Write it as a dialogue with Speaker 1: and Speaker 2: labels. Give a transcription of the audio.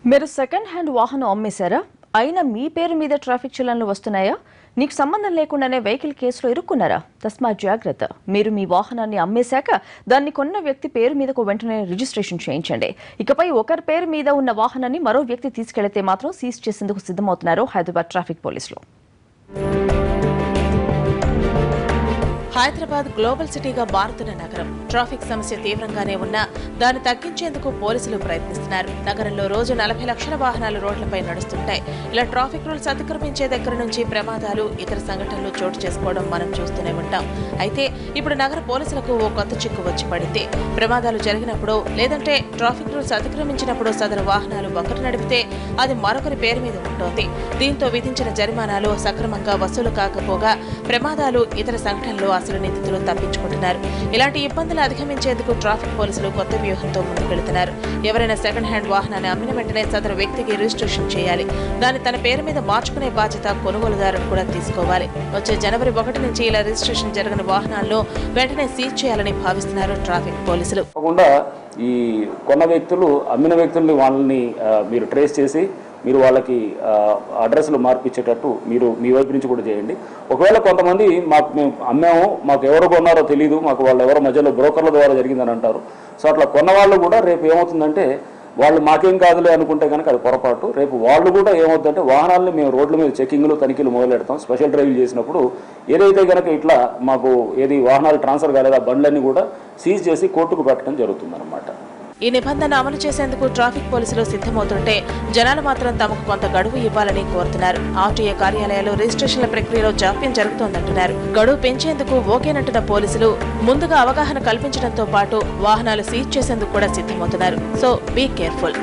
Speaker 1: మీరు second hand వాహనం అమ్మేశారా? అయినా మీ పేరు మీద ట్రాఫిక్ చలన్లు వస్తున్నాయా? నీకు సంబంధం లేకుండానే వెహికల్ కేసులో ఇరుక్కున్నారా? తస్మా జాగ్రత్త. మీరు మీ వాహనాన్ని అమ్మేశాక దాన్ని కొన్న వ్యక్తి పేరు మీదకు వెంటనే రిజిస్ట్రేషన్ చేయించండి. ఇకపై ఒకరి పేరు మీద ఉన్న వాహనాన్ని మరో వ్యక్తి తీసుకెళ్తే మాత్రం సీజ్ చేసేందుకు సిద్ధమవుతున్నారు హైదరాబాద్ ట్రాఫిక్ పోలీసులు.
Speaker 2: హైదరాబాద్ గ్లోబల్ సిటీగా మారుతున్న నగరం. ట్రాఫిక్ సమస్య తీవ్రంగానే ఉన్నా దాన్ని తగ్గించేందుకు పోలీసులు ప్రయత్నిస్తున్నారు. నగరంలో రోజు 40 లక్షల వాహనాలు రోడ్లపై నడుస్తుంటాయి. ఇలా ట్రాఫిక్ రూల్స్ అతిక్రమించే దగ్గర నుంచి ప్రమాదాలు, ఇతర సంఘటనలు చోటు చేసుకోవడం మనం చూస్తూనే ఉంటాం. అయితే ఇప్పుడు నగర పోలీసులకు ఓ కొత్త చిక్కు వచ్చి పడింది. ప్రమాదాలు జరిగినప్పుడు లేదంటే ట్రాఫిక్ రూల్స్ అతిక్రమించినప్పుడు సదరు వాహనాలు ఒకరు నడిపితే అది మరొకరి పేరు మీద ఉంటుంది. దీంతో విధించిన జరిమానాలు సక్రమంగా వసూలు కాకపోగా ప్రమాదాలు, ఇతర సంఘటనలు అసలు నిందితులు తప్పించుకుంటున్నారు. ఇలాంటి ఇబ్బందులు అధిగమించేందుకు ట్రాఫిక్ పోలీసులు కొత్త వ్యూహంతో ముందుకెళ్తున్నారు. ఎవరైనా సెకండ్ హ్యాండ్ వాహనాన్ని అమ్మిన వెంటనే సదరు వ్యక్తికి రిజిస్ట్రేషన్ చేయాలి. దాన్ని తన పేరు మీద మార్చుకునే బాధ్యత కొనుగోలుదారుడు కూడా తీసుకోవాలి. వచ్చే జనవరి 1 నుంచి ఇలా రిజిస్ట్రేషన్ జరిగిన వాహనాలను వెంటనే సీజ్ చేయాలని భావిస్తున్నారు ట్రాఫిక్ పోలీసులు.
Speaker 3: ఈ కొన్న వ్యక్తులు అమ్మిన వ్యక్తుల్ని వాళ్ళని మీరు ట్రేస్ చేసి మీరు వాళ్ళకి అడ్రస్లు మార్పిచ్చేటట్టు మీరు మీ వైపు నుంచి కూడా చేయండి. ఒకవేళ కొంతమంది మేము అమ్మాము, మాకు ఎవరు కొన్నారో తెలియదు, మాకు వాళ్ళు ఎవరో మధ్యలో బ్రోకర్ల ద్వారా జరిగిందని అంటారు. సో అట్లా కొన్న వాళ్ళు కూడా రేపు ఏమవుతుందంటే వాళ్ళు మాకేం కాదులే అనుకుంటే కనుక అది పొరపాటు. రేపు వాళ్ళు కూడా ఏమవుతుందంటే వాహనాలని మేము రోడ్ల మీద చెకింగ్లు, తనిఖీలు మొదలెడతాం. స్పెషల్ డ్రైవ్లు చేసినప్పుడు ఏదైతే కనుక ఇట్లా మాకు ఏది వాహనాలు ట్రాన్స్ఫర్ కాలేదా బండ్లన్నీ కూడా సీజ్ చేసి కోర్టుకు పెట్టడం జరుగుతుందన్నమాట.
Speaker 2: ఈ నిబంధన అమలు చేసేందుకు ట్రాఫిక్ పోలీసులు సిద్ధమవుతుంటే జనాలు మాత్రం తమకు కొంత గడువు ఇవ్వాలని కోరుతున్నారు. ఆర్టీఏ కార్యాలయాల్లో రిజిస్ట్రేషన్ల ప్రక్రియలో జాప్యం జరుగుతోందంటున్నారు. గడువు పెంచేందుకు ఓకేనంటున్న పోలీసులు ముందుగా అవగాహన కల్పించడంతో పాటు వాహనాలు సీజ్ చేసేందుకు కూడా సిద్ధమవుతున్నారు. So be careful.